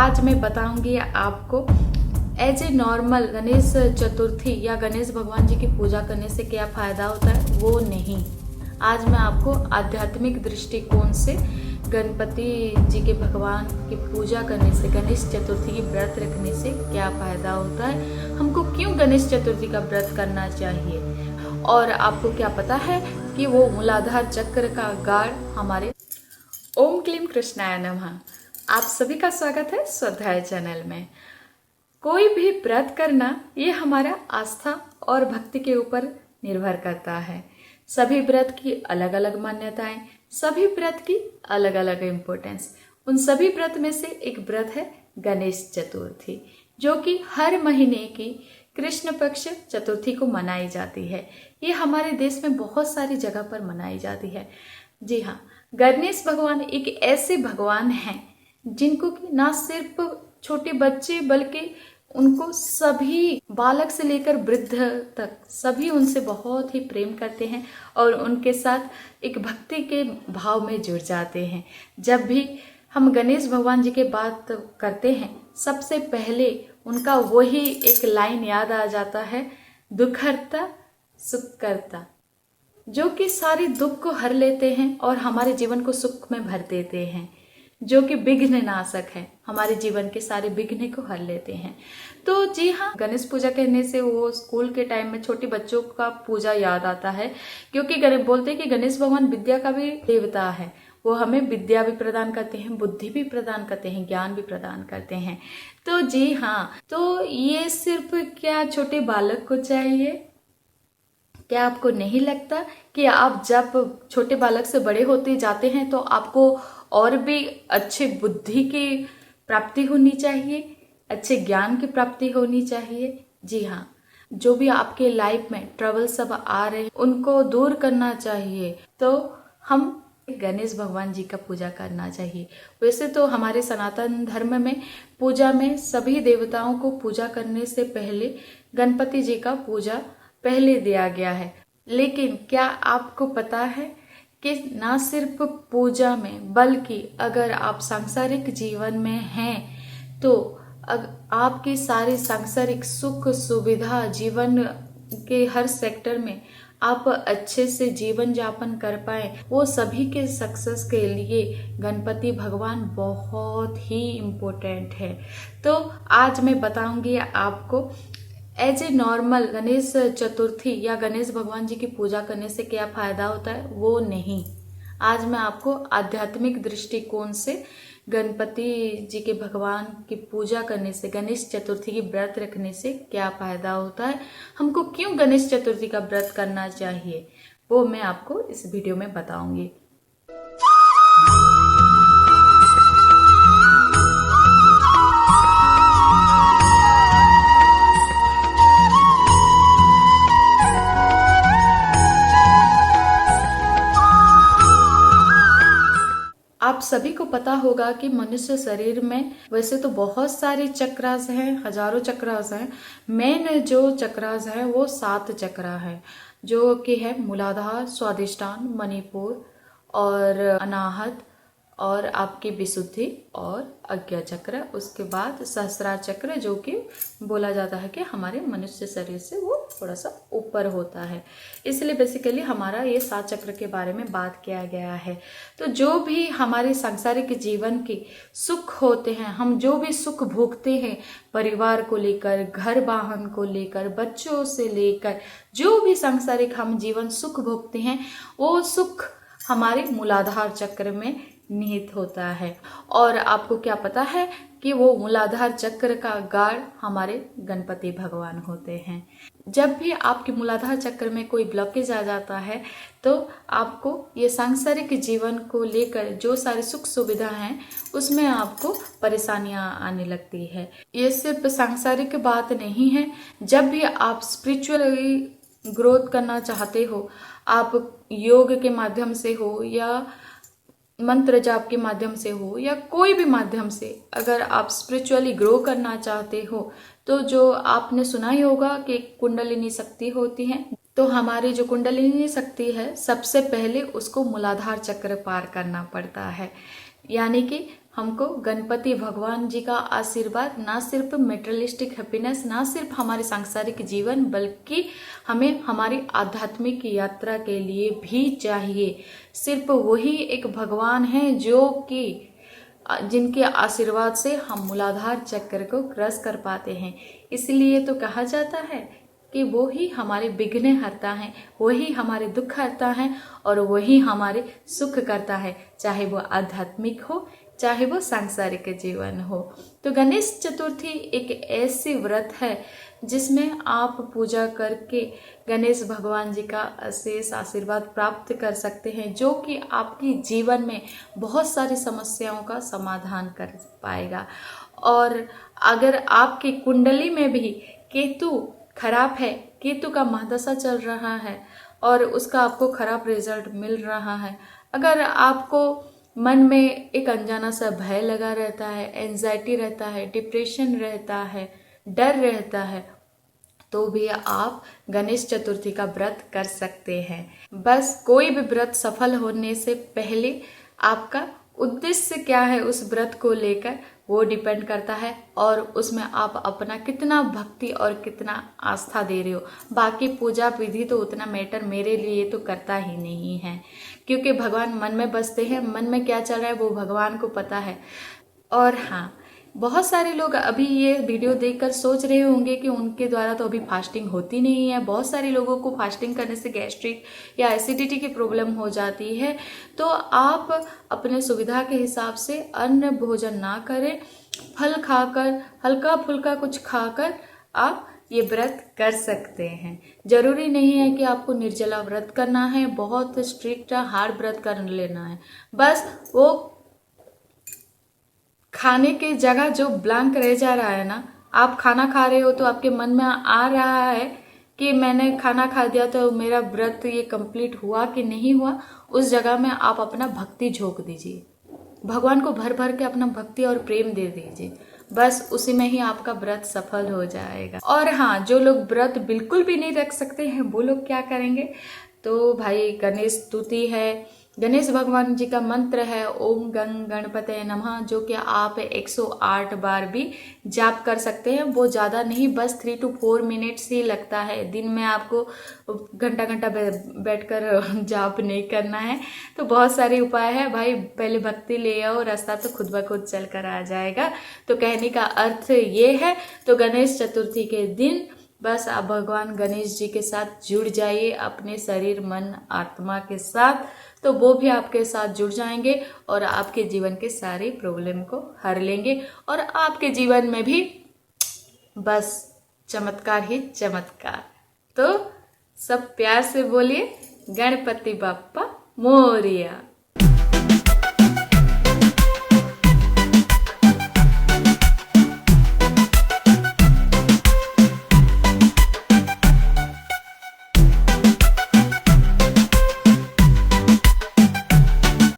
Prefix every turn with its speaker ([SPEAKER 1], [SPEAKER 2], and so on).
[SPEAKER 1] आज मैं बताऊंगी आपको as a normal Ganesh Chaturthi या गणेश भगवान जी की पूजा करने से क्या फायदा होता है, वो नहीं। आज मैं आपको आध्यात्मिक दृष्टिकोण से गणपति जी के भगवान की पूजा करने से, गणेश चतुर्थी की व्रत रखने से क्या फायदा होता है, हमको क्यों गणेश चतुर्थी का व्रत करना चाहिए, और आपको क्या पता है कि वो मूलाधार चक्र का गाढ़ हमारे। ओम क्लीम कृष्णाय नमः। आप सभी का स्वागत है स्वाध्याय चैनल में। कोई भी व्रत करना ये हमारा आस्था और भक्ति के ऊपर निर्भर करता है। सभी व्रत की अलग अलग मान्यताएं, सभी व्रत की अलग अलग इम्पोर्टेंस। उन सभी व्रत में से एक व्रत है गणेश चतुर्थी, जो कि हर महीने की कृष्ण पक्ष चतुर्थी को मनाई जाती है। ये हमारे देश में बहुत सारी जगह पर मनाई जाती है। जी हाँ, गणेश भगवान एक ऐसे भगवान हैं जिनको कि ना सिर्फ छोटे बच्चे बल्कि उनको सभी बालक से लेकर वृद्ध तक सभी उनसे बहुत ही प्रेम करते हैं और उनके साथ एक भक्ति के भाव में जुड़ जाते हैं। जब भी हम गणेश भगवान जी की बात करते हैं, सबसे पहले उनका वही एक लाइन याद आ जाता है, दुखहर्ता सुखकर्ता, जो कि सारे दुख को हर लेते हैं और हमारे जीवन को सुख में भर देते हैं, जो कि विघ्न नाशक है, हमारे जीवन के सारे विघ्न को हर लेते हैं। तो जी हाँ, गणेश पूजा करने से वो स्कूल के टाइम में छोटे बच्चों का पूजा याद आता है, क्योंकि बोलते हैं कि गणेश भगवान विद्या का भी देवता है। वो हमें विद्या भी प्रदान करते हैं, बुद्धि भी प्रदान करते हैं, ज्ञान भी प्रदान करते हैं। तो जी हाँ, तो ये सिर्फ क्या छोटे बालक को चाहिए? क्या आपको नहीं लगता कि आप जब छोटे बालक से बड़े होते जाते हैं तो आपको और भी अच्छे बुद्धि की प्राप्ति होनी चाहिए, अच्छे ज्ञान की प्राप्ति होनी चाहिए? जी हाँ, जो भी आपके लाइफ में ट्रबल सब आ रहे हैं उनको दूर करना चाहिए, तो हम गणेश भगवान जी का पूजा करना चाहिए। वैसे तो हमारे सनातन धर्म में पूजा में सभी देवताओं को पूजा करने से पहले गणपति जी का पूजा पहले दिया गया है। लेकिन क्या आपको पता है कि ना सिर्फ पूजा में बल्कि अगर आप सांसारिक जीवन में हैं तो आपके सारे सांसारिक सुख सुविधा जीवन के हर सेक्टर में आप अच्छे से जीवन यापन कर पाए, वो सभी के सक्सेस के लिए गणपति भगवान बहुत ही इम्पोर्टेंट है। तो आज मैं बताऊंगी आपको as a normal Ganesh Chaturthi या गणेश भगवान जी की पूजा करने से क्या फायदा होता है, वो नहीं। आज मैं आपको आध्यात्मिक दृष्टिकोण से गणपति जी के भगवान की पूजा करने से, गणेश चतुर्थी की व्रत रखने से क्या फायदा होता है, हमको क्यों गणेश चतुर्थी का व्रत करना चाहिए, वो मैं आपको इस वीडियो में बताऊंगी। आप सभी को पता होगा कि मनुष्य शरीर में वैसे तो बहुत सारे चक्रास हैं, हजारों चक्रास हैं। मेन जो चक्रास है वो 7 चक्रा है, जो कि है मूलाधार, स्वादिष्ठान, मणिपुर और अनाहत और आपकी विशुद्धि और आज्ञा चक्र। उसके बाद सहस्रार चक्र, जो कि बोला जाता है कि हमारे मनुष्य शरीर से वो थोड़ा सा ऊपर होता है, इसलिए बेसिकली हमारा ये 7 चक्र के बारे में बात किया गया है। तो जो भी हमारे सांसारिक जीवन के सुख होते हैं, हम जो भी सुख भोगते हैं, परिवार को लेकर, घर वाहन को लेकर, बच्चों से लेकर, जो भी सांसारिक हम जीवन सुख भोगते हैं, वो सुख हमारे मूलाधार चक्र में निहित होता है। और आपको क्या पता है कि वो मूलाधार चक्र का गाढ़ हमारे गणपति भगवान होते हैं। जब भी आपके मूलाधार चक्र में कोई ब्लॉकेज आ जाता है तो आपको ये सांसारिक जीवन को लेकर जो सारी सुख सुविधा हैं उसमें आपको परेशानियां आने लगती है। ये सिर्फ सांसारिक बात नहीं है, जब भी आप स्पिरिचुअली ग्रोथ करना चाहते हो, आप योग के माध्यम से हो या मंत्र जाप के माध्यम से हो या कोई भी माध्यम से, अगर आप स्पिरिचुअली ग्रो करना चाहते हो तो जो आपने सुना ही होगा कि कुंडलिनी शक्ति होती है, तो हमारी जो कुंडलिनी शक्ति है सबसे पहले उसको मूलाधार चक्र पार करना पड़ता है। यानी कि हमको गणपति भगवान जी का आशीर्वाद ना सिर्फ मेटेरियलिस्टिक हैप्पीनेस, ना सिर्फ हमारे सांसारिक जीवन, बल्कि हमें हमारी आध्यात्मिक यात्रा के लिए भी चाहिए। सिर्फ वही एक भगवान है जो कि जिनके आशीर्वाद से हम मूलाधार चक्र को क्रॉस कर पाते हैं। इसलिए तो कहा जाता है कि वो ही हमारे विघ्न हरता है, वही हमारे दुख हरता है और वही हमारे सुख करता है, चाहे वो आध्यात्मिक हो चाहे वो सांसारिक जीवन हो। तो गणेश चतुर्थी एक ऐसी व्रत है जिसमें आप पूजा करके गणेश भगवान जी का अशेष आशीर्वाद प्राप्त कर सकते हैं, जो कि आपकी जीवन में बहुत सारी समस्याओं का समाधान कर पाएगा। और अगर आपकी कुंडली में भी केतु खराब है, केतु का महादशा चल रहा है और उसका आपको खराब रिजल्ट मिल रहा है, अगर आपको मन में एक अनजाना सा भय लगा रहता है, एंजाइटी रहता है, डिप्रेशन रहता है, डर रहता है, तो भी आप गणेश चतुर्थी का व्रत कर सकते हैं। बस कोई भी व्रत सफल होने से पहले आपका उद्देश्य क्या है उस व्रत को लेकर वो डिपेंड करता है, और उसमें आप अपना कितना भक्ति और कितना आस्था दे रहे हो। बाकी पूजा विधि तो उतना मैटर मेरे लिए तो करता ही नहीं है, क्योंकि भगवान मन में बसते हैं, मन में क्या चल रहा है वो भगवान को पता है। और हाँ, बहुत सारे लोग अभी ये वीडियो देखकर सोच रहे होंगे कि उनके द्वारा तो अभी फास्टिंग होती नहीं है। बहुत सारे लोगों को फास्टिंग करने से गैस्ट्रिक या एसिडिटी की प्रॉब्लम हो जाती है। तो आप अपने सुविधा के हिसाब से अन्न भोजन ना करें, फल खाकर, हल्का फुल्का कुछ खाकर आप ये व्रत कर सकते हैं। जरूरी नहीं है कि आपको निर्जला व्रत करना है, बहुत स्ट्रिक्ट हार्ड व्रत कर लेना है। बस वो खाने की जगह जो ब्लैंक रह जा रहा है ना, आप खाना खा रहे हो तो आपके मन में आ रहा है कि मैंने खाना खा दिया तो मेरा व्रत ये कंप्लीट हुआ कि नहीं हुआ, उस जगह में आप अपना भक्ति झोंक दीजिए, भगवान को भर भर के अपना भक्ति और प्रेम दे दीजिए। बस उसी में ही आपका व्रत सफल हो जाएगा। और हाँ, जो लोग व्रत बिल्कुल भी नहीं रख सकते हैं वो लोग क्या करेंगे, तो भाई गणेश स्तुति है, गणेश भगवान जी का मंत्र है ओम गं गणपते नमः, जो कि आप 108 बार भी जाप कर सकते हैं। वो ज़्यादा नहीं, बस 3 to 4 मिनट्स ही लगता है। दिन में आपको घंटा घंटा बैठकर जाप नहीं करना है। तो बहुत सारे उपाय है भाई, पहले भक्ति ले आओ, रास्ता तो खुद ब खुद चल कर आ जाएगा। तो कहने का अर्थ ये है। तो गणेश चतुर्थी के दिन बस आप भगवान गणेश जी के साथ जुड़ जाइए, अपने शरीर मन आत्मा के साथ, तो वो भी आपके साथ जुड़ जाएंगे और आपके जीवन के सारे प्रॉब्लम को हर लेंगे और आपके जीवन में भी बस चमत्कार ही चमत्कार। तो सब प्यार से बोलिए गणपति बाप्पा मोरिया।